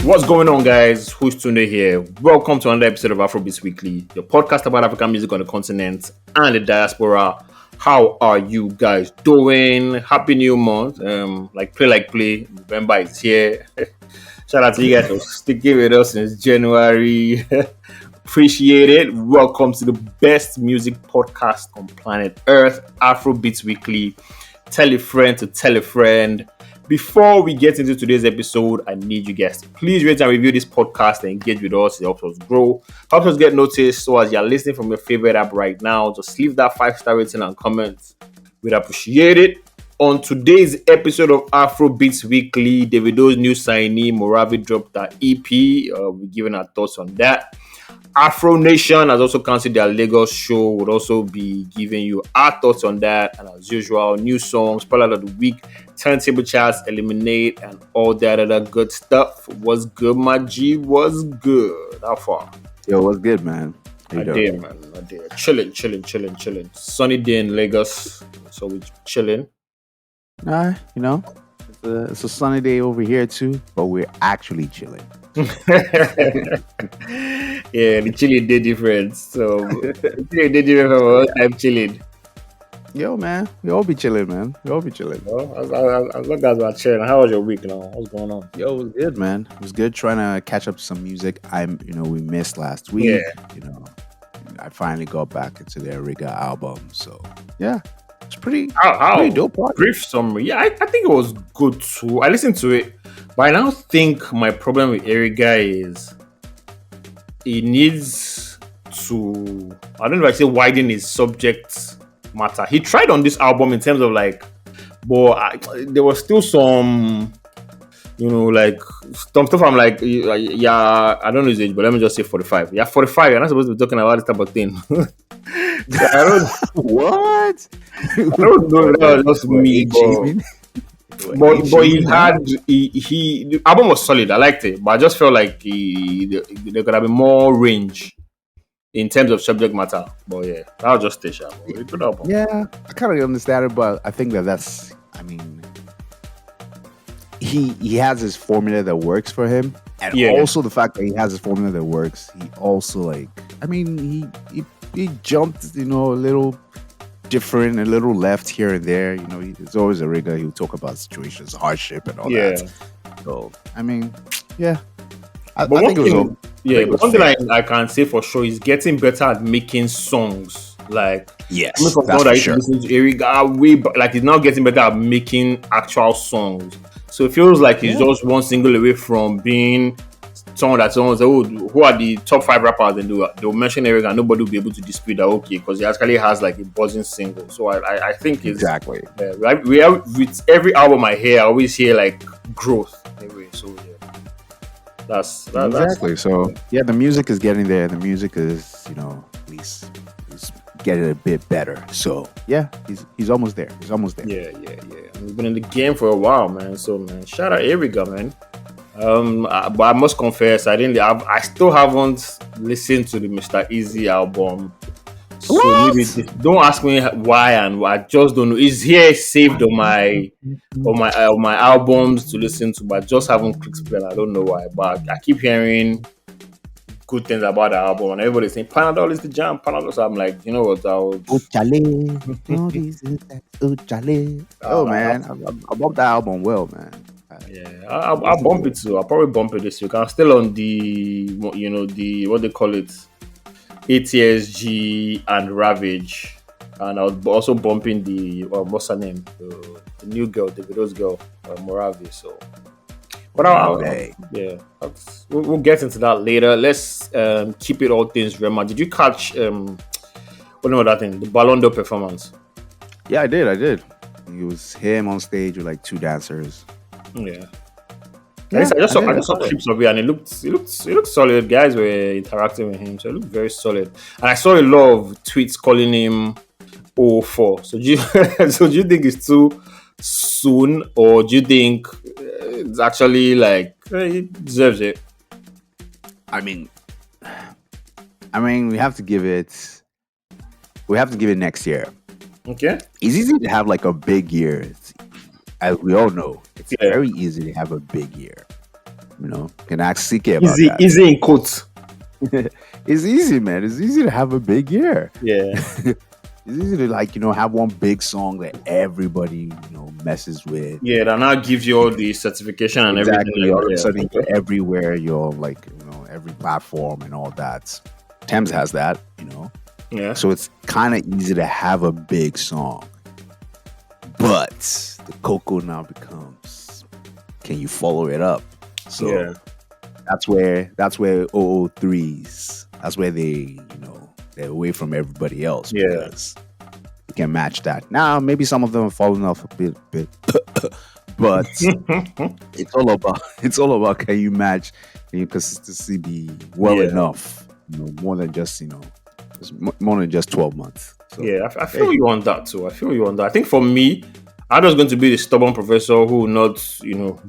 What's going on, guys? Who's Tunde here? Welcome to another episode of Afrobeats Weekly, your podcast about African music on the continent and the diaspora. How are you guys doing? Happy new month. Play. November is here. Shout out to you guys for sticking with us since January. Appreciate it. Welcome to the best music podcast on planet Earth, Afrobeats Weekly. Tell a friend to tell a friend. Before we get into today's episode, I need you guys to please rate and review this podcast and engage with us. It helps us grow, helps us get noticed. So as you're listening from your favorite app right now, just leave that 5-star rating and comment. We'd appreciate it. On today's episode of Afrobeats Weekly, Davido's new signee, Morravey, dropped that EP. We're giving our thoughts on that. Afro Nation has also cancelled their Lagos show. We'll also be giving you our thoughts on that. And as usual, new songs, spotlight of the week, turntable charts, eliminate, and all that other good stuff. What's good, my G? What's good? How far? Yo, what's good, man? I did. Chilling. Sunny day in Lagos, so we're chilling. It's a sunny day over here too, but we're actually chilling. Yeah, the chilling day different. So the chilling day different from us. I'm chilling. Yo, man, we all be chilling, man. Well, as long as we're chilling. How was your week now? What's going on? Yo, it was good, man. It was good trying to catch up to some music. We missed last week. Yeah. I finally got back into the Riga album. So yeah, it's pretty dope. Brief summary. Yeah, I think it was good too. I listened to it, but I now think my problem with Eriga is he needs to, I don't know if I say widen his subject matter. He tried on this album in terms of there was still some, some stuff I'm like, yeah, I don't know his age, but let me just say 45. Yeah, 45. You're not supposed to be talking about this type of thing. What? I don't know. That was just me. But the album was solid. I liked it, but I just felt like there could have been more range in terms of subject matter. But yeah, that was just a shot. Good album. Yeah, I kind of understand it, but I think he has his formula that works for him, and also the fact that he has his formula that works, he also he jumped, a little different, a little left here and there. He's always a rigger. He'll talk about situations, hardship, and all that. So I think it was all. Yeah, but one thing I can say for sure is getting better at making songs. Yes, that's for sure. Listen to Eric, he's now getting better at making actual songs. So it feels like he's just one single away from being someone that's someone say, who are the top 5 rappers? And they'll mention Eric, and nobody will be able to dispute that. Okay, because he actually has a buzzing single. So I think it's exactly. With every album I hear, I always hear growth. Anyway, so yeah. That's exactly. So yeah, the music is getting there. The music is, at least he's getting a bit better. So yeah, he's almost there. Yeah. He's been in the game for a while, man. So man, shout out Erica, man. But I must confess, I still haven't listened to the Mr. Easy album. So maybe don't ask me why and I just don't know. It's here saved on my albums to listen to, but I just haven't clicked play. I don't know why, but I keep hearing good things about the album, and everybody's saying Panadol is the jam. Panadol, so I'm like, you know what? Oh man, I bumped that album well, man. Yeah, I'll bump it too. I'll probably bump it this week. I'm still on the what they call it, ATSG and Ravage, and I was also bumping the what's her name, the new girl, the Davido's girl, Morravey. So, but we'll get into that later. Let's keep it all things Rema. Did you catch that thing, the Ballon performance? Yeah, I did. It was him on stage with 2 dancers. Yeah. I just saw clips of it, and it looked solid. Guys were interacting with him, so it looked very solid. And I saw a lot of tweets calling him 04. So do you think it's too soon, or do you think it's actually he deserves it? I mean, we have to give it next year. Okay. It's easy to have a big year. As we all know, it's very easy to have a big year. can ask CK about Easy, that. easy in quotes. It's easy, man. It's easy to have a big year. Yeah. It's easy to have one big song that everybody messes with. Yeah, that now gives you all the certification and everything. All of a sudden, you're everywhere. You're every platform and all that. Thames has that, Yeah. So it's kind of easy to have a big song. But the cocoa now becomes, can you follow it up? So yeah. that's where 003s. That's where they're away from everybody else. Yeah. Because you can match that. Now maybe some of them have fallen off a bit. But it's all about can you match, can your consistency be well enough, more than just more than just 12 months. So, yeah, I feel you on that too. I think for me, I'm just going to be the stubborn professor who will not,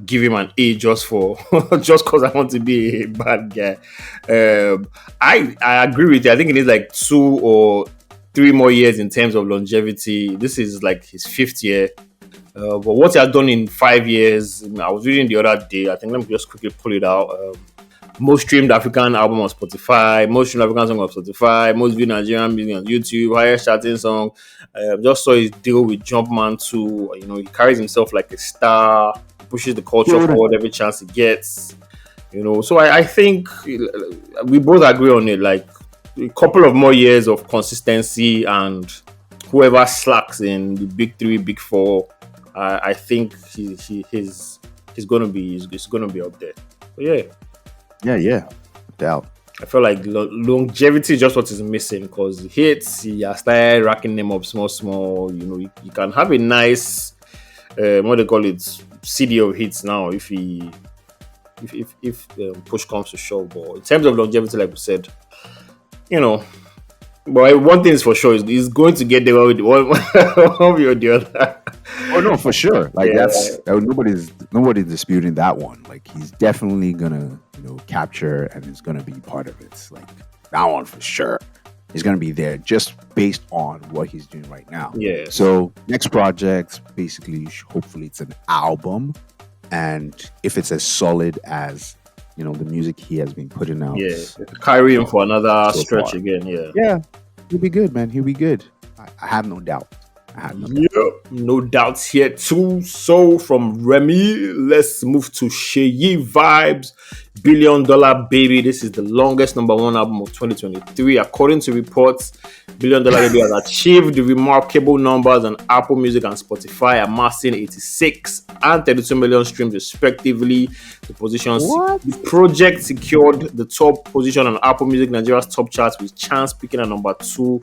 give him an A just because I want to be a bad guy. I agree with you. I think it needs like 2 or 3 more years in terms of longevity. This is like his 5th year. But what he has done in 5 years, I was reading the other day. I think let me just quickly pull it out. Most streamed African album on Spotify, most streamed African song on Spotify, most viewed Nigerian music on YouTube, highest charting song. Just saw his deal with Jumpman too. He carries himself like a star, pushes the culture forward every chance he gets. So I think we both agree on it. Like a couple of more years of consistency, and whoever slacks in the big 3, big 4, I think he's gonna be up there. But yeah. Yeah, doubt. I feel like longevity is just what is missing, because hits, he has started racking them up small. You can have a nice, what they call it, CD of hits now if push comes to shove. But in terms of longevity, like we said, but one thing is for sure, he's going to get there with one way or the other. Oh no, for sure. Like nobody's disputing that one. Like he's definitely gonna capture and is gonna be part of it. Like that one for sure. He's gonna be there just based on what he's doing right now. Yeah. So next project, basically, hopefully it's an album, and if it's as solid as the music he has been putting out. Yeah, carry him for another stretch again. Yeah, he'll be good, man. He'll be good. I have no doubt. No doubts here too. So from Remy, let's move to Seyi Vibez, $1 Billion Baby. This is the longest #1 album of 2023. According to reports, $1 Billion Baby has achieved remarkable numbers on Apple Music and Spotify, amassing 86 and 32 million streams respectively. The project secured the top position on Apple Music Nigeria's top charts, with Chance picking at number 2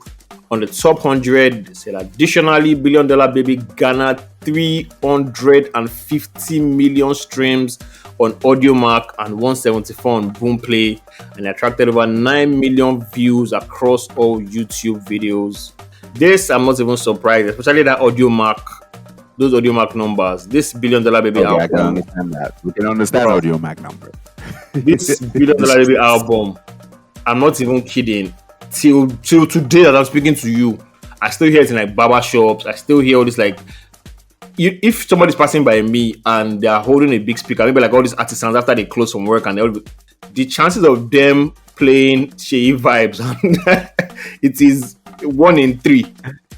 on the top 100. Additionally, $1 Billion Baby garnered 350 million streams on Audiomack and 174 on Boomplay, and attracted over 9 million views across all YouTube videos. This, I'm not even surprised, especially that Audiomack, those Audiomack numbers. This $1 Billion Baby album. I can understand that. We can understand Audiomack number. This $1 Billion Baby album, I'm not even kidding. Till today that I'm speaking to you, I still hear it in like barber shops. I still hear all this like, if somebody's passing by me and they are holding a big speaker, maybe like all these artisans after they close from work, and the chances of them playing Seyi Vibez, it is 1 in 3.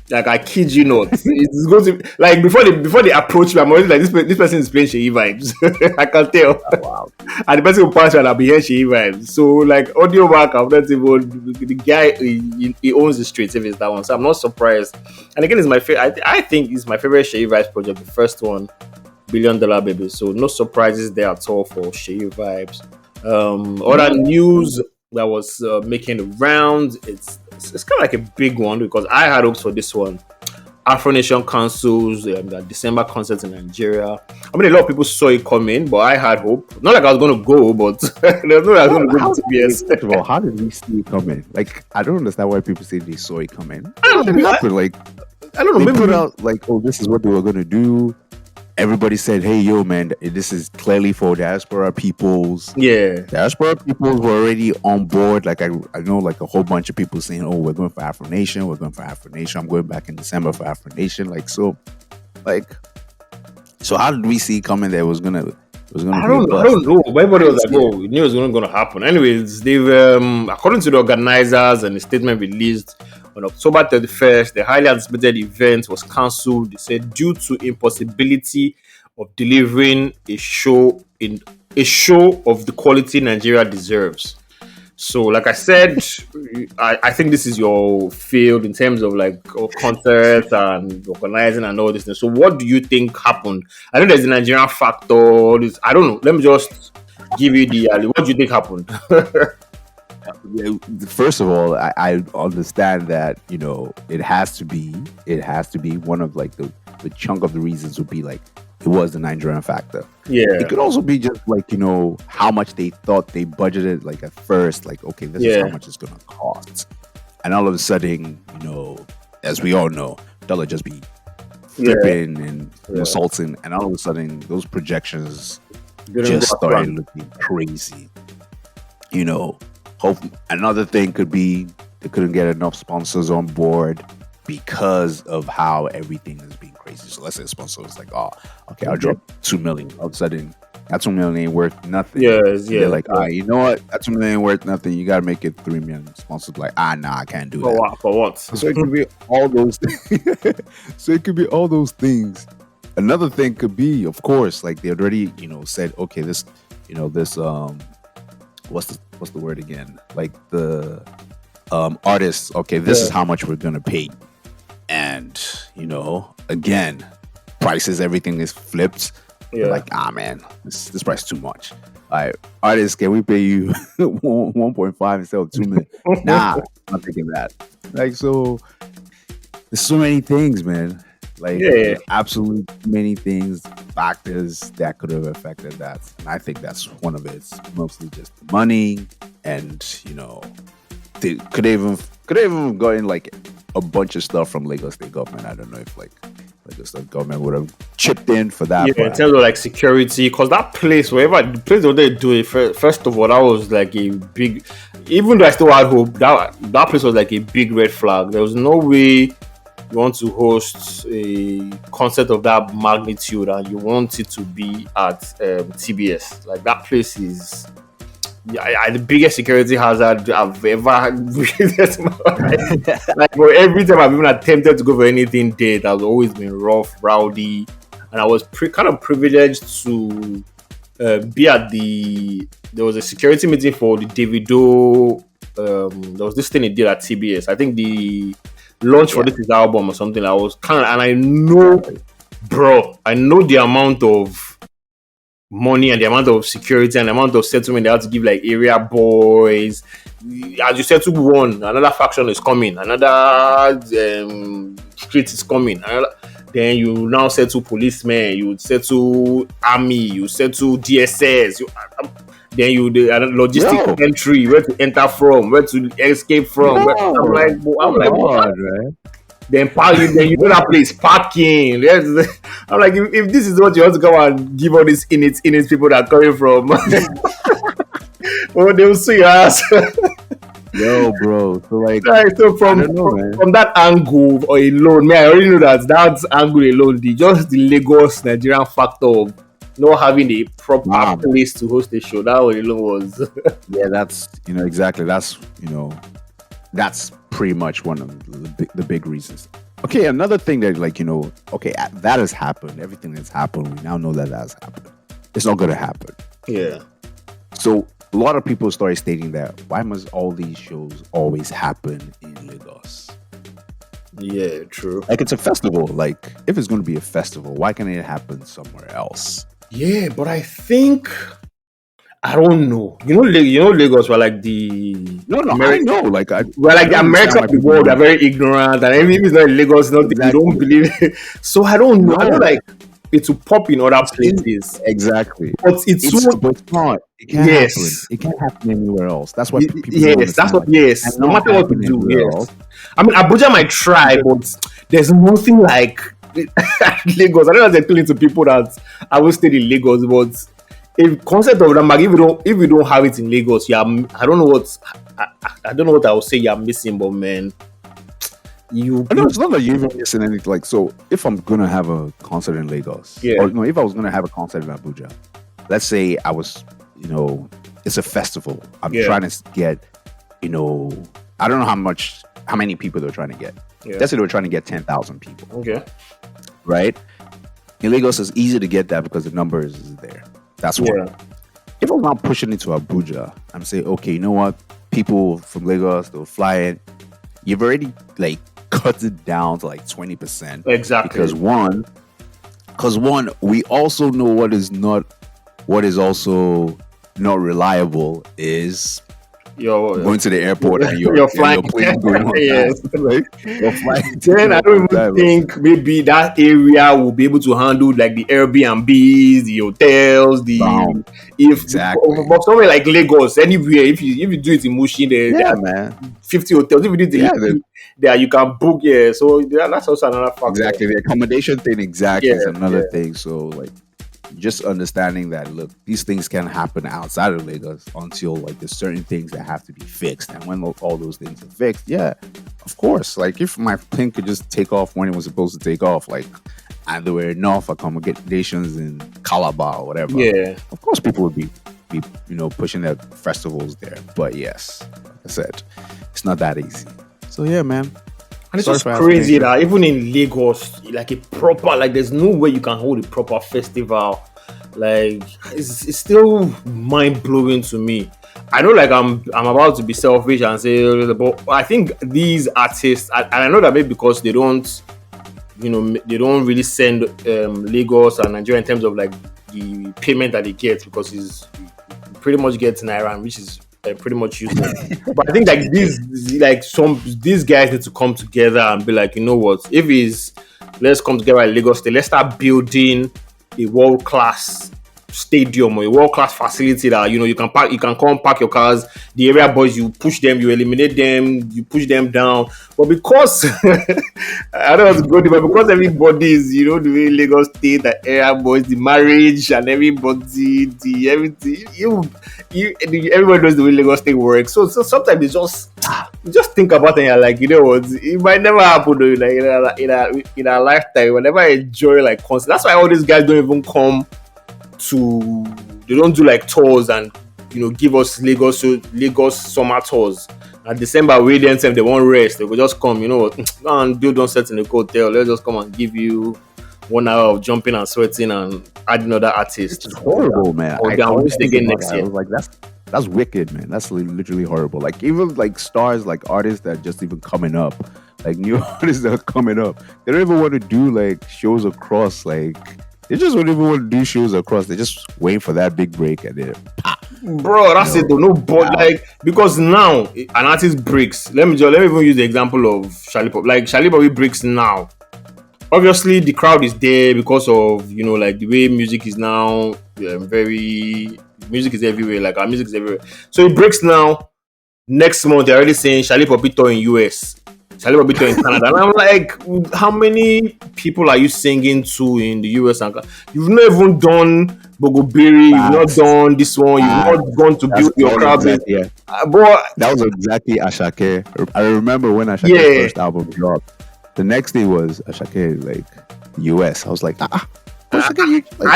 Like, I kid you not. It's going to like before they approach me, I'm already like, this person is playing Seyi Vibez. I can tell. Oh, wow. And the person will pass me and I'll be hearing Seyi Vibez. So like Audiomack, I'm not even the guy. He owns the streets if it's that one. So I'm not surprised. And again, it's my favorite. I think it's my favorite Seyi Vibez project. The first one, $1 Billion Baby. So no surprises there at all for Seyi Vibez. Other news that was making the rounds. It's kind of like a big one, because I had hopes for this one. Afronation cancels the December concert in Nigeria. I mean, a lot of people saw it coming, but I had hope. Not like I was going to go, but there's no way I was going to go to TBS. First of all, how did we see it coming? Like, I don't understand why people say they saw it coming. How did it happen? Like, I don't know. They put out like, oh, this is what they were going to do. Everybody said, hey, yo, man, this is clearly for diaspora peoples. Yeah. Diaspora peoples were already on board. Like, I know like a whole bunch of people saying, oh, we're going for Afronation. We're going for Afronation. I'm going back in December for Afronation. So how did we see coming that it was gonna was going to I be a don't, I bust. don't know. Everybody was like, "Oh, we knew it was going to happen." Anyways, they've, according to the organizers and the statement released on October 31st, the highly anticipated event was cancelled. They said due to impossibility of delivering a show of the quality Nigeria deserves. So, like I said, I think this is your field in terms of like concerts and organizing and all this thing. So, what do you think happened? I know there's the Nigerian factor. I don't know. Let me just give you the what do you think happened? First of all, I understand that it has to be one of like the chunk of the reasons would be like it was the Nigerian factor. Yeah, it could also be just like how much they thought they budgeted like at first, like okay, this is how much it's gonna cost, and all of a sudden, as we all know, dollar just be flipping and assaulting, and all of a sudden those projections just started looking crazy. Hope another thing could be they couldn't get enough sponsors on board because of how everything is being crazy. So let's say a sponsor was like, "Oh, okay, I'll drop 2 million." All of a sudden, that 2 million ain't worth nothing. They're like, "Ah, you know what? That 2 million ain't worth nothing. You gotta make it 3 million." Sponsors like, "Nah, I can't do that." For what? So it could be all those. So it could be all those things. Another thing could be, of course, like they already, said, okay, this, what's the word again? Like the artists, okay, this is how much we're gonna pay. And again, prices, everything is flipped. They're like, man, this price is too much. All right, artists, can we pay you 1.5 instead of 2 million? Nah, I'm not thinking that. Like, so there's so many things, man. Like, absolutely many things, factors that could have affected that. And I think that's one of it. It's mostly just the money, and they could have even gotten like a bunch of stuff from Lagos State government. I don't know if like Lagos State government would have chipped in for that. Yeah, in terms of like security, because that place, wherever the place where they do it, first of all, that was like a big. Even though I still had hope, that place was like a big red flag. There was no way you want to host a concert of that magnitude and you want it to be at TBS. Like that place is the biggest security hazard I've ever witnessed in my life. Like, but every time I've even attempted to go for anything there, it has always been rough, rowdy, and I was kind of privileged to be at there was a security meeting for the Davido. There was this thing he did at TBS. I think the launch for this album or something. I was and I know, bro, I know the amount of money and the amount of security and the amount of settlement they have to give like area boys. As you settle one, another faction is coming, another street is coming, then you now settle policemen, you settle army, you settle DSS, then the logistic entry, where to enter from, where to escape from. I'm like, what? Right? Then you know that place, parking. I'm like, if this is what you want to come and give all these in its people that are coming from, well, they will see your ass. Yo, bro. So like, from that angle or alone, man, I already know that angle alone, the Lagos Nigerian factor of not having a proper place to host a show, that alone was. Yeah, that's exactly. That's pretty much one of the big reasons. Okay, another thing that that has happened. Everything that's happened, we now know that has happened. It's not going to happen. Yeah. So a lot of people started stating that why must all these shows always happen in Lagos? Yeah, true. Like it's a festival. Like if it's going to be a festival, why can't it happen somewhere else? Yeah, but I think I don't know. Lagos were like the I know. Like we're like the America of the world. They're very ignorant, and even if it's not in Lagos, they don't believe it. So I don't know. I don't like it to pop in other places. Exactly, but it's not. It can't happen. It can't happen anywhere else. That's what people. Yes, that's what. Yes, no matter what we do. Yes, I mean Abuja might try, but there's nothing like Lagos. I don't know if they're telling to people that I will stay in Lagos, but if concept of that, if we don't have it in Lagos, I don't know what I would say you're missing, but man, it's not that you even missing anything. Like, so if I'm gonna have a concert in Lagos, or no, if I was gonna have a concert in Abuja, let's say I was, it's a festival. I'm trying to get, I don't know how many people they're trying to get. Yeah. Let's say they were trying to get 10,000 people. Okay. Right? In Lagos, it's easy to get that because the numbers is there. That's one. Yeah. If I'm not pushing it to Abuja, I'm saying, okay, you know what? People from Lagos, they'll fly in. You've already like cut it down to like 20%. Exactly. Because one, we also know what is also not reliable is going to the airport and you're flying. Plane going on. Yes. Like, you're flying. Then I don't even think maybe that area will be able to handle like the Airbnbs, the hotels, but somewhere like Lagos, anywhere, if you do it in Mushin, there man, 50 hotels. If you do it there, you can book. Yeah, so that's also another factor. Exactly, the accommodation thing. Exactly, is another thing. So like, just understanding that, look, these things can happen outside of Lagos until like there's certain things that have to be fixed, and when all those things are fixed, of course, like if my plane could just take off when it was supposed to take off, like, and there were enough accommodations in Calabar or whatever, of course people would be pushing their festivals there. But yes, like I said, it's not that easy. So yeah, man. And it's just crazy that even in Lagos, like a proper, like there's no way you can hold a proper festival. Like it's still mind blowing to me. I know, like I'm about to be selfish and say, but I think these artists, and I know that maybe because they don't really send Lagos and Nigeria in terms of like the payment that they get, because it's pretty much gets Naira, which is pretty much useless. But I think like these guys need to come together and be like, you know what, let's come together at Lagos State, let's start building a world-class stadium or a world-class facility that you can come park your cars. The area boys, you push them, you eliminate them, you push them down. But because I don't know how to go there, but because everybody is, the way Lagos State, the area boys, the marriage and everybody, the everything, everybody knows the way Lagos State works. So sometimes you just think about it and you're like, you know what, it might never happen though, like in a lifetime. Whenever I enjoy like concert, that's why all these guys don't even come they don't do like tours and give us Lagos summer tours. At December we then they won't rest, they will just come, go and build on set in the hotel, let's just come and give you 1 hour of jumping and sweating and add another artist. It's horrible, man. I always again next year. I was like, that's wicked, man. That's literally horrible. Like even like stars, like artists that just even coming up, like new artists that are coming up, they don't even want to do like shows across, like they just don't even want to do shows across. They just wait for that big break and then bro, that's it though. No, but like, because now an artist breaks. Let me even use the example of Shalipop. Like Shalipop breaks now. Obviously, the crowd is there because of like the way music is now. Music is everywhere. Like our music is everywhere. So it breaks now. Next month they're already saying Shalipop tour in US. Shalipop tour in Canada. And I'm like, how many people are you singing to in the US? And you've not even done Bogobiri. You've not done this one. You've not gone to build your crowd. But that was exactly Ashake. I remember when Ashake's first album dropped. The next day was Ashake, like US. I was like, I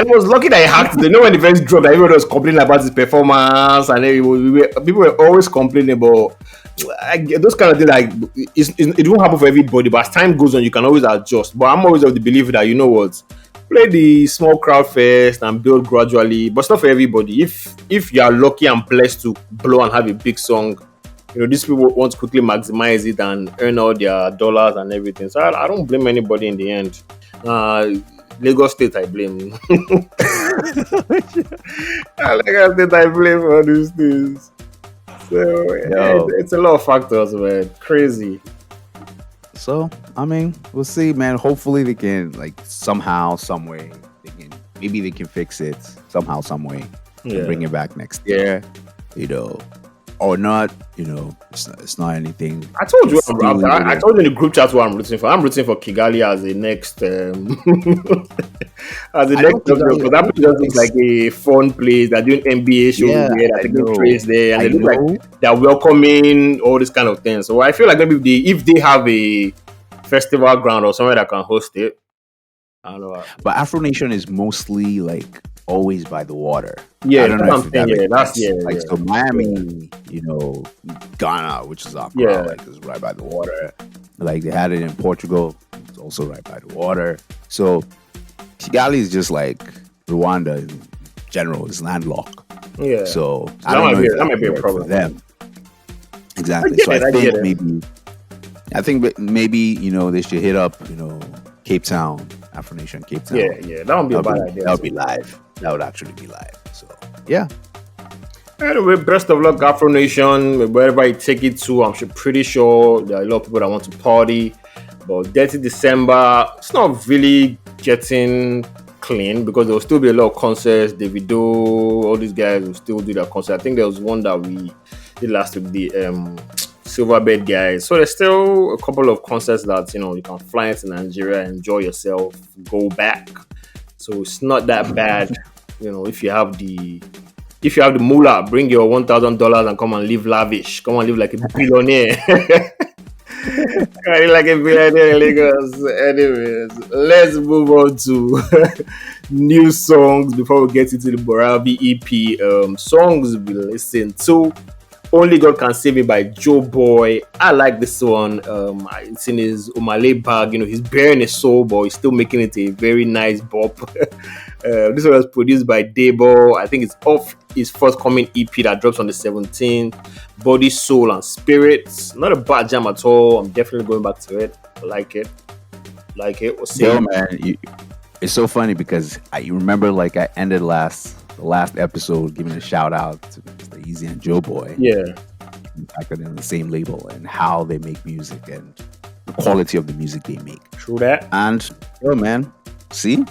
was lucky that I hacked. When the first dropped, everyone was complaining about his performance, and people were always complaining about those kind of things. Like it won't happen for everybody, but as time goes on, you can always adjust. But I'm always of the belief that play the small crowd first and build gradually. But it's not for everybody. If you are lucky and blessed to blow and have a big song, these people want to quickly maximize it and earn all their dollars and everything. So I don't blame anybody in the end. Lagos State, I blame. Lagos State, I blame for these things. So it's a lot of factors, man. Crazy. So I mean, we'll see, man. Hopefully they can somehow, some way, maybe they can fix it somehow, some way, and bring it back next year. Or not, it's not anything. I told you, I told you in the group chat what I'm rooting for. I'm rooting for Kigali as the next, because that place just looks like a fun place. They're doing NBA shows there, they're taking trades there, and they look like they're welcoming all this kind of things. So I feel like maybe if they have a festival ground or somewhere that can host it, I don't know. But Afronation is mostly always by the water. Yeah, I don't know if that makes sense. like so Miami, Ghana, which is Accra, like is right by the water. Like they had it in Portugal, it's also right by the water. So Kigali is just like Rwanda in general, is landlocked. Yeah. So I don't know that might be a problem for them. Exactly. So I think maybe they should hit up Cape Town, Afronation, Cape Town. Yeah, that would be a bad idea. That would be live. That would actually be live. So yeah. Anyway, best of luck, Afro Nation. Wherever you take it to, I'm pretty sure there are a lot of people that want to party. But 30 December, it's not really getting clean because there will still be a lot of concerts. Davido, all these guys will still do their concert. I think there was one that we did last week, the Silverbed guys. So there's still a couple of concerts that you can fly into Nigeria, enjoy yourself, go back. So it's not that bad. If you have the moolah, bring your $1,000 and come and live lavish. Come and live like a billionaire. Like a billionaire in Lagos. Anyways, let's move on to new songs before we get into the Morravey EP. Songs we listen to. Only God Can Save Me by Jobeboy. I like this one. It's in his Omale bag. He's bearing his soul, but he's still making it a very nice bop. This one was produced by Debo. I think it's off his forthcoming EP that drops on the 17th. Body, Soul, and Spirits. Not a bad jam at all. I'm definitely going back to it. I like it. Yo, man, it's so funny because you remember, like, I ended the last episode giving a shout out to the Easy and Jobeboy. Yeah. The fact that they're on the same label and how they make music and the quality of the music they make. True that. And yo, man, see,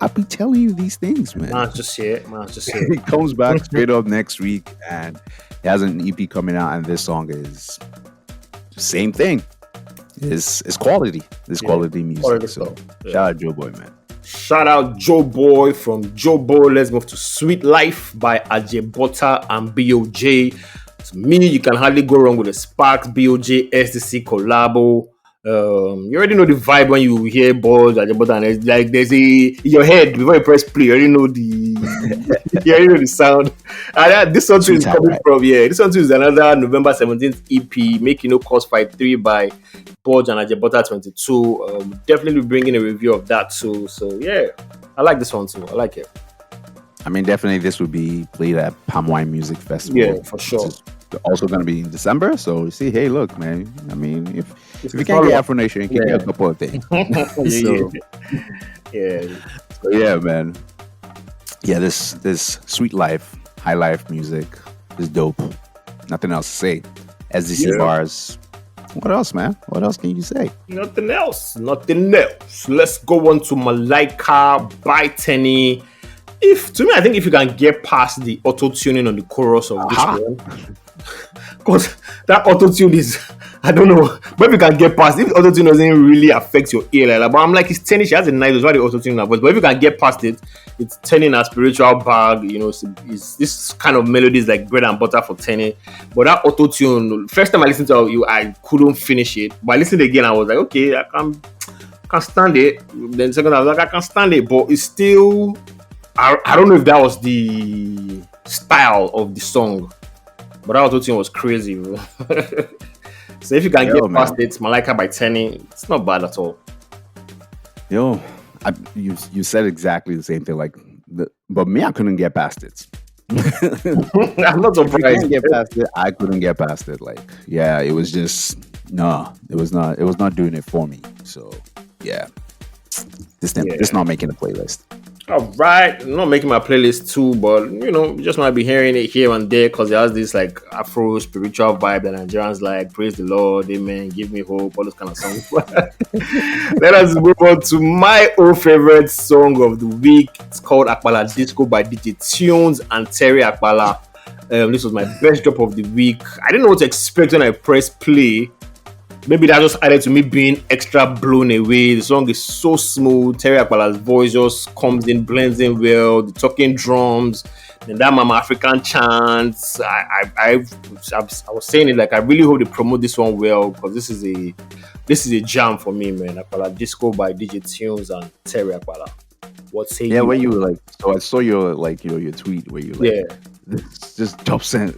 I'll be telling you these things, man. Man's just here. He comes back straight up next week and he has an EP coming out, and this song is the same thing. It's quality. It's quality music. Quality shout out Jobeboy, man. Shout out Jobeboy from Jobeboy. Let's move to Sweet Life by Ajebutter and BOJ. To me, you can hardly go wrong with the Sparks BOJ SDC collabo. You already know the vibe when you hear Balls, Ajebutter, and it's like there's in your head before you press play. You already know the sound. And this one too is coming from This one too is another November 17th EP, Making No Cost Fight 3 by Balls and Ajebutter 22. Definitely bringing a review of that too. So yeah, I like this one too. I like it. I mean, definitely this would be played at Palm Wine Music Festival. Yeah, for sure. Also going to be in December. So you see, hey, look, man. I mean, if you can't get Afronation, you can get a couple of things. So yeah, man. Yeah, this Sweet Life, High Life music is dope. Nothing else to say. SDC bars. What else, man? What else can you say? Nothing else. Let's go on to Malaika by Teni. I think if you can get past the auto-tuning on the chorus of this one, because that auto-tune is, I don't know, but if you can get past, if auto-tune doesn't really affect your ear, but I'm like, it's Teni, she has a nice voice, why the auto-tune her voice, but if you can get past it, it's Teni in a spiritual bag, it's this kind of melodies like bread and butter for Teni, but that auto-tune, first time I listened to you, I couldn't finish it, but I listened again, I was like, okay, I can stand it, then second I was like, I can stand it, but it's still, I don't know if that was the style of the song, but that auto-tune was crazy, bro. So if you can get past it, Malaika by Teni, it's not bad at all. Yo, you said exactly the same thing, but me, I couldn't get past it. I'm not surprised. I couldn't get past it. Like, yeah, it was just it was not doing it for me. So yeah, this not making the playlist. All right, I'm not making my playlist too, but you just might be hearing it here and there because it has this like Afro spiritual vibe that Nigerians like. Praise the Lord, Amen, give me hope, all those kind of songs. Let us move on to my own favorite song of the week. It's called Apala Disco by DJ Tunez and Terry Apala. This was my best drop of the week. I didn't know what to expect when I pressed play. Maybe that just added to me being extra blown away. The song is so smooth. Terry Apala's voice just comes in, blends in well. The talking drums, and that Mama African chants. I was saying it like I really hope they promote this one well because this is a jam for me, man. Apala Disco by DJ Tunez and Terry Apala. What say Yeah, you? when you were like, so I saw your like, your tweet where you like, Yeah. this just top 10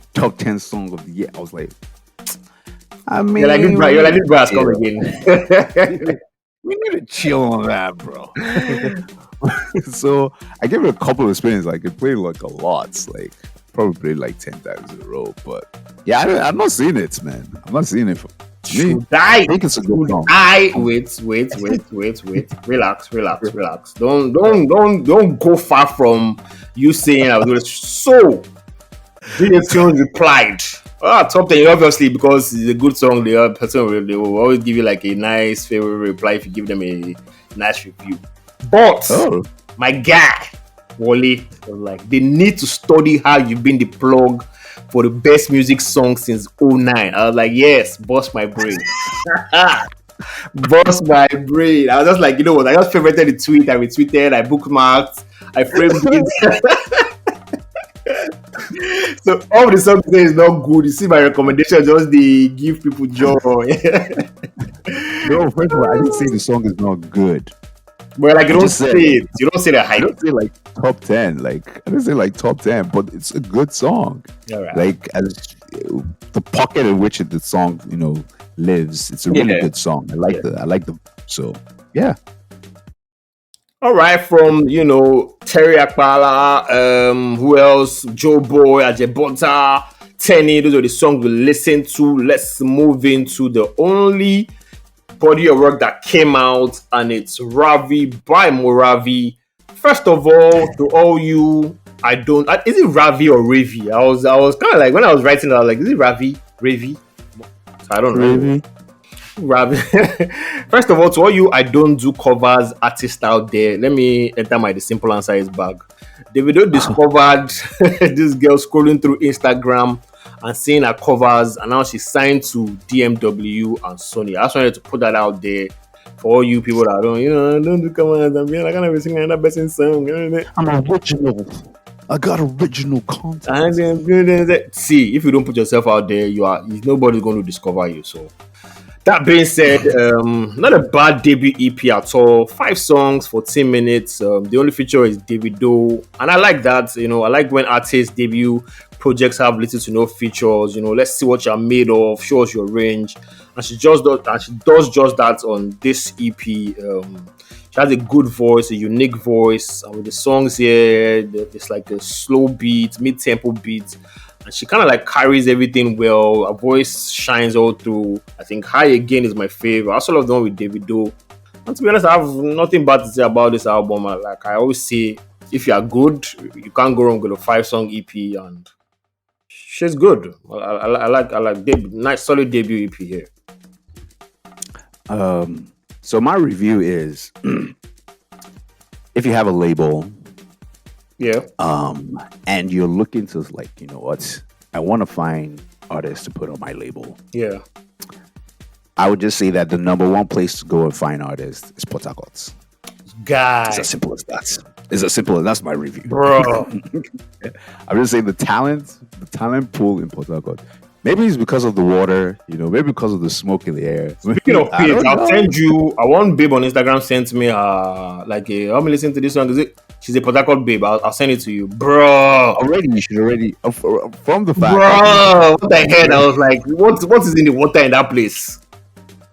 song of the year. I was like, I You're like, mean, you're like, this brass come again. we need to chill on that, bro. So I gave it a couple of spins. Like it played like a lot, like probably like 10 times in a row. But yeah, I'm not seeing it, man. I'm not seeing it. Should I? think it's a good song. Wait. Relax. Don't go far from you saying I was doing it. So DJ Tunes replied. Top 10, obviously, because it's a good song. The other person they will always give you like a nice favorite reply if you give them a nice review. But my guy, Wally, was like, they need to study how you've been the plug for the best music song since 2009. I was like, yes, bust my brain. Bust my brain. I was just like, you know what? I just favorited the tweet. I retweeted, I bookmarked, I framed it. So all the songs there is not good. You see my recommendation, just they give people joy. No, first of all, I didn't say the song is not good. But like, you don't say it. You don't say the hype. I don't say like top 10. Like I don't say like top 10, but it's a good song. Right. Like as the pocket in which the song, lives, it's a really good song. I like the so yeah. All right, from Terry Apala, who else? Jobeboy, Ajebutter, Teni. Those are the songs we listen to. Let's move into the only body of work that came out, and it's Ravi by Morravey. First of all, to all you, is it Ravi or Ravi? I was kind of like, when I was writing, I was like, is it Ravi? I don't know. Ravi. First of all, to all you I don't do covers artists out there, let me enter my the simple answer is bag. Davido discovered this girl scrolling through Instagram and seeing her covers, and now she's signed to DMW and Sony. I just wanted to put that out there for all you people that don't do covers. I'm like, I can't be singing another person's song. I'm original. I got original content. See, if you don't put yourself out there, nobody's going to discover you. So that being said, not a bad debut EP at all. 5 songs, 14 minutes. The only feature is Davido, and I like that. I like when artists debut projects have little to no features. Let's see what you're made of. Show us your range, and she does just that on this EP. She has a good voice, a unique voice, and with the songs here, it's like a slow beat, mid-tempo beat. And she kind of like carries everything well. Her voice shines all through. I think High Again is my favorite. I also love the one with Davido. And to be honest, I have nothing bad to say about this album. Like I always say, if you are good, you can't go wrong with a 5-song EP, and she's good. I like nice solid debut EP here. So my review is, if you have a label, and you're looking to like, what, I want to find artists to put on my label. Yeah. I would just say that the number one place to go and find artists is Port Harcourt. Guy. It's as simple as that. It's as simple as that's my review. Bro. I'm just saying the talent pool in Port Harcourt. Maybe it's because of the water, maybe because of the smoke in the air. Speaking of Pete, I'll send you. One babe on Instagram sent me help me listen to this song. Is it? She's a Port Harcourt babe. I'll send it to you, bro. Already, you should already from the fact. Bro, what the hell? I was like, what is in the water in that place?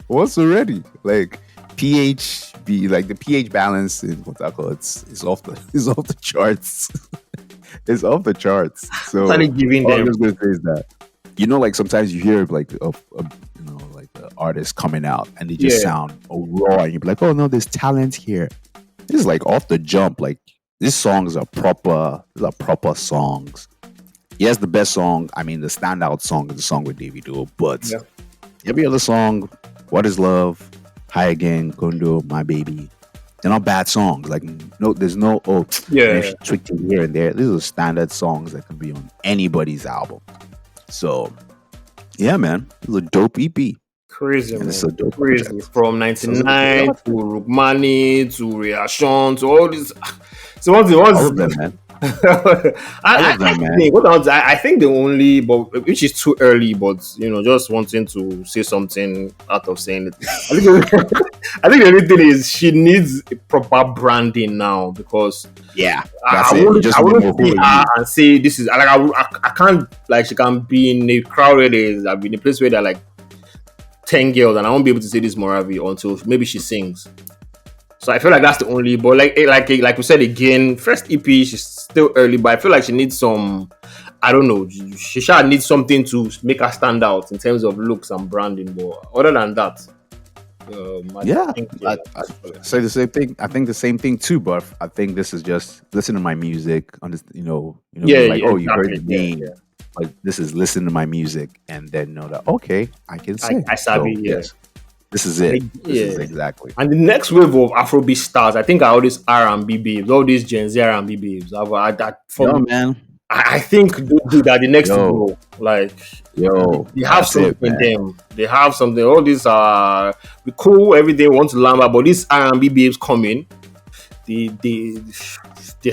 What's already like pH? Like the pH balance in Port Harcourt is off the charts. It's off the charts. So I'm giving them. I'm just gonna say is that. Like sometimes you hear like like the artist coming out and they just sound raw, and you're like, oh no, there's talent here. This is like off the jump. Like these songs are proper. These are proper songs. Yes, the best song. I mean, the standout song is the song with Davido, but every other song, What Is Love, High Again, Kondo, My Baby, they're not bad songs. Like there's no tweaked it here and there. These are standard songs that can be on anybody's album. So, yeah, man, it's a dope EP. Crazy, man. It's a dope crazy. Project. From 99 to Rukmani to Reaction to all this. So what's all of them, man. I love that, man. I think the only, but which is too early, but just wanting to say something out of saying it. I think the only thing is she needs a proper branding now, because that's I it. wouldn't see her and say this is like I can't, like, she can be in a crowd where I've been in a place where there are like 10 girls and I won't be able to say this Morravey until maybe she sings. So I feel like that's the only, but like we said again, first EP, she's still early, but I feel like she needs some, I don't know, she shall need something to make her stand out in terms of looks and branding. But other than that, I say the same thing. I think the same thing too, but I think this is just listen to my music. Oh, you heard the name. Yeah. Like, this is listen to my music, and then know that okay, I can sing. I savvy, yes. This is it. This is exactly. And the next wave of Afrobeat stars, I think, are all these R&B babes, all these Gen Z R&B babes. Man. I think that the next go, like, they have something in them. They have something. All these are cool. Everything want to lamba, but these R&B babes coming. They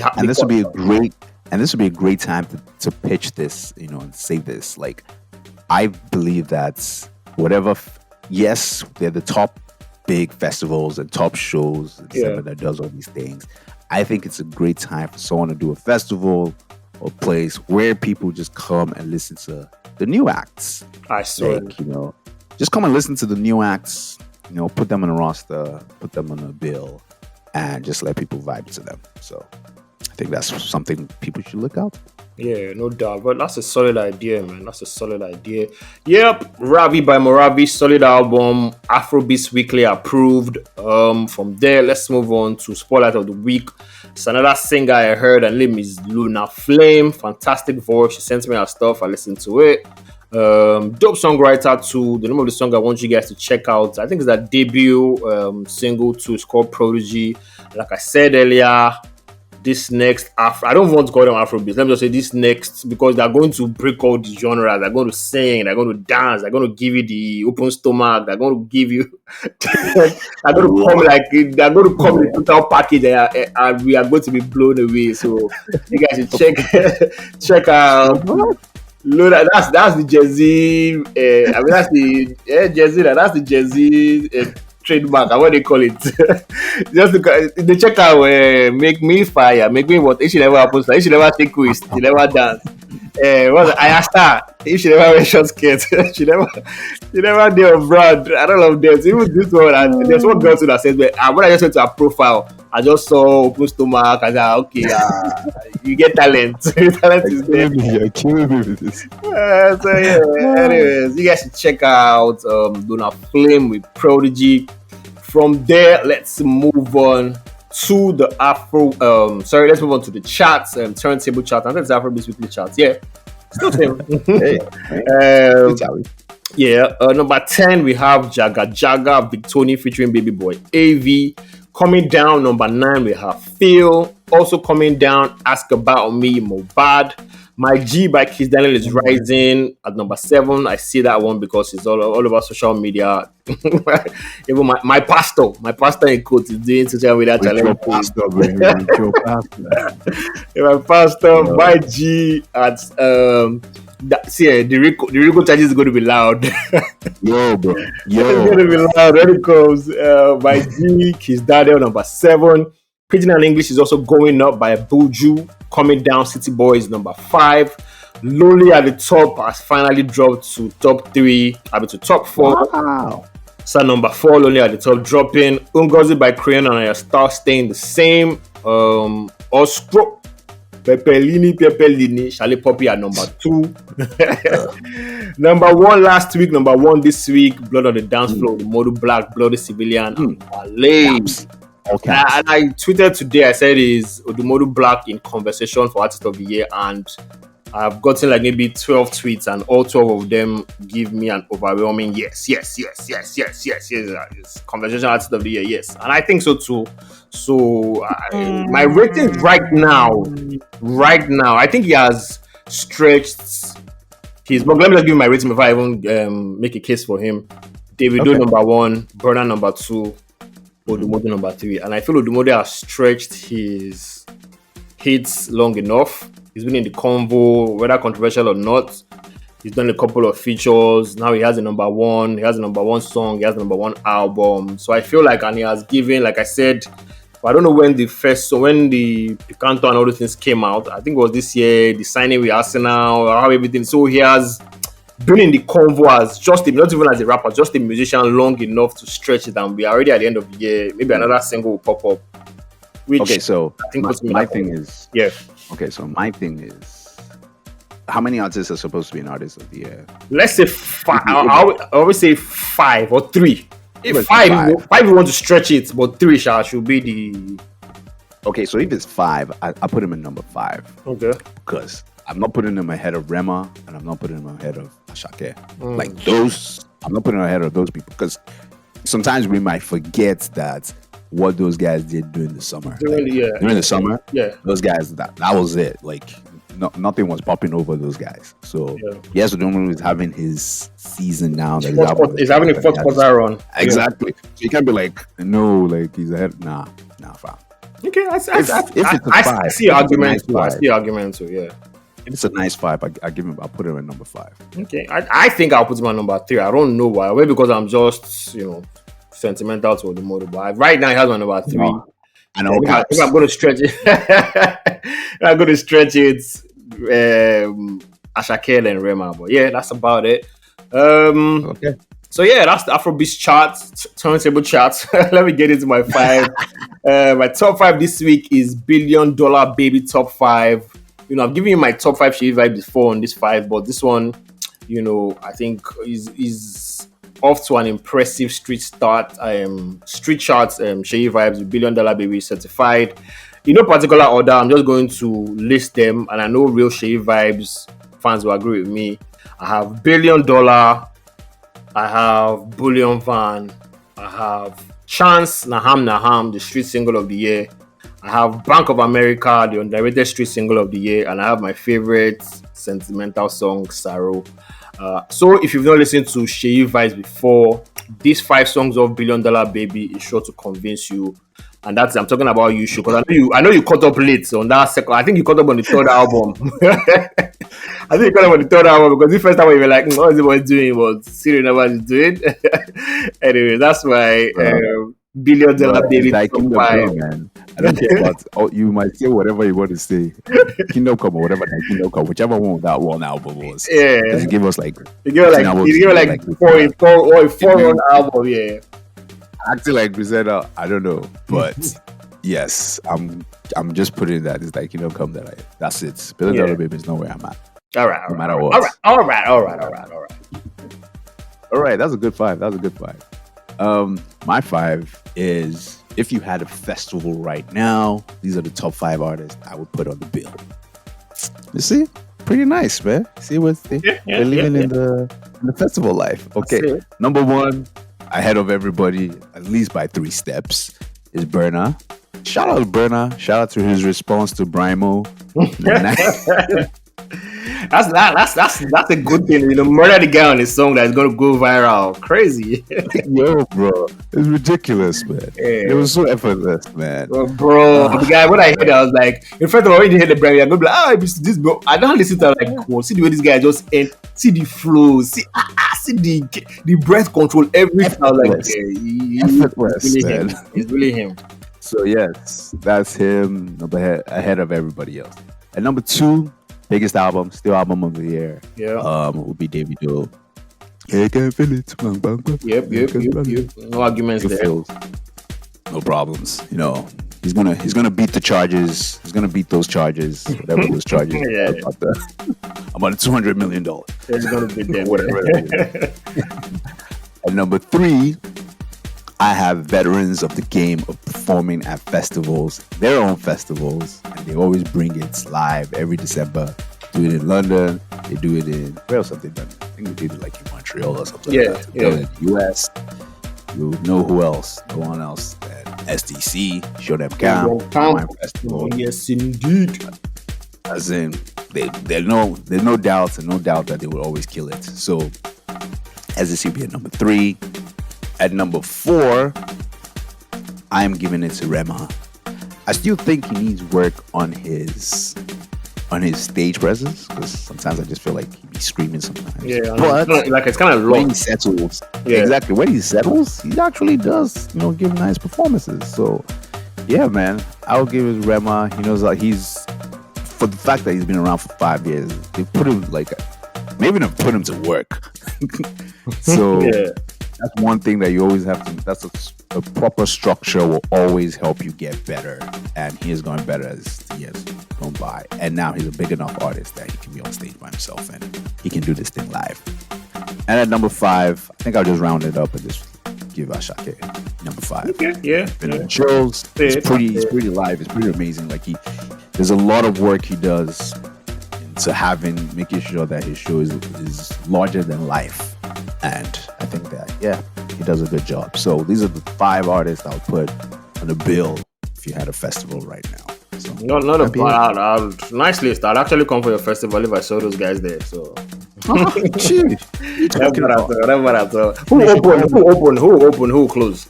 have. And this would be a great time to pitch this, and say this. Like, I believe that whatever. Yes, they're the top big festivals and top shows that does all these things. I think it's a great time for someone to do a festival or place where people just come and listen to the new acts. I swear. Like, just come and listen to the new acts, put them on a roster, put them on a bill, and just let people vibe to them. So I think that's something people should look out for. Yeah, no doubt. But that's a solid idea, man. That's a solid idea. Yep, Ravi by Morravey, solid album. Afrobeats Weekly approved. From there, let's move on to Spotlight of the Week. It's another singer I heard, and name is Luna Flame. Fantastic voice. She sent me her stuff. I listened to it. Dope songwriter too. The name of the song I want you guys to check out, I think it's that debut single too. It's called Prodigy. Like I said earlier, this next I don't want to call them Afrobeats. Let me just say this next, because they're going to break all the genres. They're going to sing, they're going to dance, they're going to give you the open stomach, they're going to give you they're going to come with a total package, and we are going to be blown away. So you guys should check out Luna. That's the Gen Z. That's the Gen Z. That's the Gen Z trademark, and what they call it. Just they check out make me fire, make me what. If she never happens, if she never take quiz, she never dance. I asked her if she never wear short skirts. she never did a brand. I don't love them. Even this one, and there's one girl too that says, when I just went to her profile, I just saw open stomach. I said, okay, you get talent. Talent is there. You're killing me with this. Anyways, you guys should check out Luna Flame with Prodigy. From there, let's move on to the let's move on to the charts, turntable chart. I think it's Afrobeats Weekly charts. Yeah, still same. Number 10 we have Jaga Jaga Victoni featuring Baby Boy AV. Coming down, number 9 we have Phil. Also coming down, Ask About Me, Mobad. My G by Kiss Daniel is rising at number 7. I see that one because it's all over social media. Even my pastor in quotes is doing social media challenge. My pastor, my G at the Rico charges is going to be loud. Yo, bro. It's going to be loud when it comes. My G, Kiss Daniel, number 7. Pidgin and English is also going up by Buju. Coming down, City Boys number 5. Lonely at the top has finally dropped to top 3. To top 4. Wow. So number 4, Lonely at the top, dropping. Ungozi by Crayon and Aya Star staying the same. Oscro Pepelini, Charlie Poppy at number 2. Number 1 last week, number 1 this week, Blood on the Dance Floor, the Model Black, Bloody Civilian, and Ballon. Okay. And I tweeted today, I said is Odumodu Black in conversation for Artist of the Year, and I've gotten like maybe 12 tweets, and all 12 of them give me an overwhelming yes. Conversation Artist of the Year, yes. And I think so too. So my rating right now, I think he has stretched his. But let me just give you my rating before I even make a case for him. Davido number 1, Burna number 2, Odumodu number 3, and I feel Odumodu has stretched his hits long enough. He's been in the convo, whether controversial or not. He's done a couple of features. Now he has a number one. He has a number one song. He has a number one album. So I feel like, and he has given, like I said, I don't know when the Picanto and all those things came out. I think it was this year, the signing with Arsenal, how everything. So he has been in the convo as just not even as a rapper, just a musician long enough to stretch it. And we are already at the end of the year. Maybe another single will pop up. Okay, so I think my thing is... Yeah. Okay, so my thing is... How many artists are supposed to be an artist of the year? Let's say 5. I always say 5 or 3. If five, you want to stretch it, but 3 should be the... Okay, so if it's 5, I put him in number 5. Okay. Because I'm not putting him ahead of Rema, and I'm not putting him ahead of Ashake. Like those, I'm not putting him ahead of those people. Because sometimes we might forget that what those guys did during the summer. During the summer, those guys, that was it. Like, nothing was popping over those guys. So yes, Odomo is having his season now. He's having a fourth quarter run. Exactly. So you can't be like, no, like he's ahead. Nah, fam. Okay, I see arguments. I see arguments. So yeah, if it's a nice 5, I'll put him at number 5. Okay, I think I'll put him at number 3. I don't know why. Maybe because I'm just sentimental to the model. But right now he has my number 3. No. I know. If I'm going to stretch it, Ashake and Rema. But yeah, that's about it. Okay. So yeah, that's the Afrobeats chart, turntable chart. Let me get into my 5. My top 5 this week is $1 Billion Baby top 5. I've given you my top 5 Seyi Vibez before on this 5, but this one, I think is off to an impressive street start. Street charts, Seyi Vibez, $1 Billion Baby certified. In no particular order, I'm just going to list them, and I know real Seyi Vibez fans will agree with me. I have $1 Billion, I have Bullion Van, I have Chance Naham, the street single of the year. I have Bank of America, the underrated street single of the year, and I have my favorite sentimental song, Sorrow. So if you've not listened to Seyi Vibez before, these 5 songs of $1 Billion Baby is sure to convince you. And I'm talking about you, because I know you caught up late on that second. I think you caught up on the 3rd album. I think you caught up on the 3rd album, because the first time you were like, what is the boy doing? But seriously, what he's doing. Anyway, that's my $1 Billion Baby top 5. Man. I don't care about. You might say whatever you want to say. Kingdom Come or whatever. Kingdom Come, whichever one album was. Yeah. Just give us like. You give it like 4 album. Yeah. Acting like Griselda, I don't know, but yes, I'm just putting that. It's like Kingdom Come that's it. $1 Billion Baby is not where I'm at. All right. No matter what. All right. That's a good 5. My 5 is, if you had a festival right now, these are the top 5 artists I would put on the bill. You see? Pretty nice, man. See what they're living in the festival life. Okay. Number 1, ahead of everybody, at least by 3 steps, is Burna. Shout out to Burna. Shout out to his response to Brymo. That's a good thing. Murder the guy on his song that's gonna go viral. Crazy. Yo, bro, it's ridiculous, man. Yeah. It was so effortless, man. Bro, the guy, when I heard it, I was like, in fact, when you hear the brand, you're gonna be like, this bro. I don't listen to it, like, cool. See the way this guy just see the flow, see the breath control, everything. I was like, it's really him. So yes, that's him ahead of everybody else. And number 2, biggest album, still album of the year. Yeah. Would be Davido. Yeah, can feel it. Yep. No arguments there. No problems. He's gonna beat the charges. He's gonna beat those charges, whatever those charges. About the $200 million. He's gonna beat them. Whatever it is. And number 3, I have veterans of the game of performing at festivals, their own festivals, and they always bring it live every December. Do it in London, they do it in, where else have they done it? I think they did it like in Montreal or something like that. In the US, you know who else? No one else. SDC, Show Them Count, Wine Festival. Yes, indeed. As in, there's no doubt that they will always kill it. So, SDC will be at number 3. At number 4, I am giving it to Rema. I still think he needs work on his stage presence, because sometimes I just feel like he be screaming sometimes. Yeah, but like it's kind of when he low. settles, exactly, when he settles, he actually does, give nice performances. So yeah, man, I'll give it Rema. He knows that for the fact that he's been around for 5 years, they put him maybe not put him to work. So that's one thing that you always have to. That's a proper structure will always help you get better, and he has gone better as the years gone by. And now he's a big enough artist that he can be on stage by himself and he can do this thing live. And at number 5, I think I'll just round it up and just give Ashake number 5. Okay, yeah. Been on shows. It's pretty live. It's pretty amazing. Like there's a lot of work he does into making sure that his show is larger than life. And I think that, he does a good job. So these are the 5 artists I would put on the bill if you had a festival right now. So, not a bad, nice list. I'd actually come for your festival if I saw those guys there. So, Who opened? Who closed?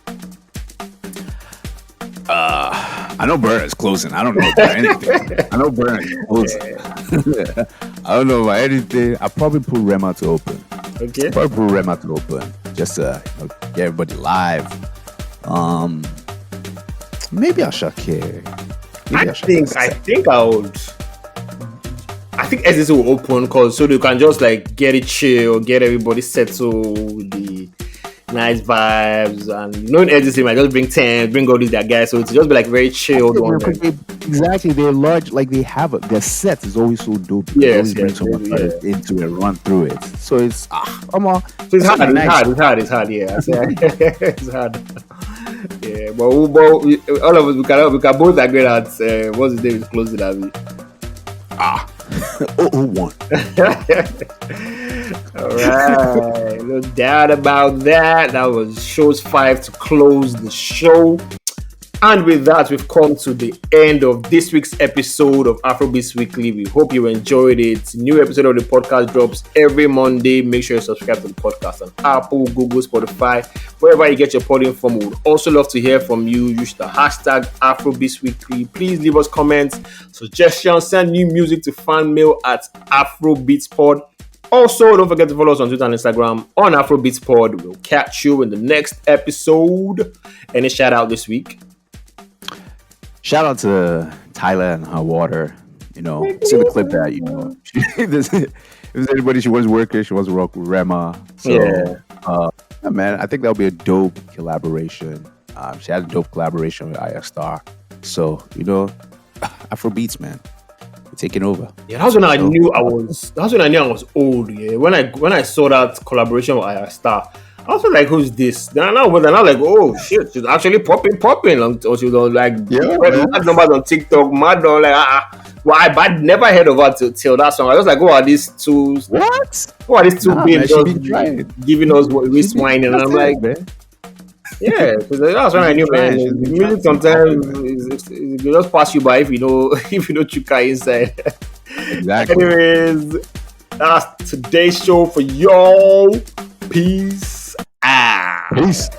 I know Burn is closing. I don't know about anything. I know Burn is closing. I don't know about anything. I'll probably put Rema to open. Okay. Probably put Rema to open. Just to get everybody live. Maybe Ashake. I think SSC will open so they can just get it chill, get everybody settled with the nice vibes, and in SSC might just bring all these their guys, so it's just be very chilled. Exactly, they're large, they have their set is always so dope. They always bring so much into it, run through it. So it's come on. So it's hard. Yeah, it's hard. Yeah, but all of us we can both agree that what's his name is closing Ravi. 001. Alright, no doubt about that. That was shows 5 to close the show. And with that, we've come to the end of this week's episode of Afrobeats Weekly. We hope you enjoyed it. New episode of the podcast drops every Monday. Make sure you subscribe to the podcast on Apple, Google, Spotify, wherever you get your podium from. We would also love to hear from you. Use the hashtag Afrobeats Weekly. Please leave us comments, suggestions, send new music to fan mail at AfrobeatsPod. Also, don't forget to follow us on Twitter and Instagram on AfrobeatsPod. We'll catch you in the next episode. Any shout out this week? Shout out to Tyler and her water. See the clip that, if there's anybody she wants to work with, she wants to work with Rema. So, man, I think that'll be a dope collaboration. She had a dope collaboration with Aya Star. So, Afrobeats, man. We're taking over. Yeah, that's when I knew I was old. Yeah, when I saw that collaboration with Aya Star, I was like, who's this? Then I was like, oh shit, she's actually popping. Or she was mad numbers on TikTok, mad on well, I never heard of her till that song. I was like, who are these two? What? Who are these two being giving us wrist wine? And I'm like, man. Yeah, so that's when I knew, man. Music sometimes it just pass you by if you know chuka inside. Exactly. Anyways, that's today's show for y'all. Peace out. Peace.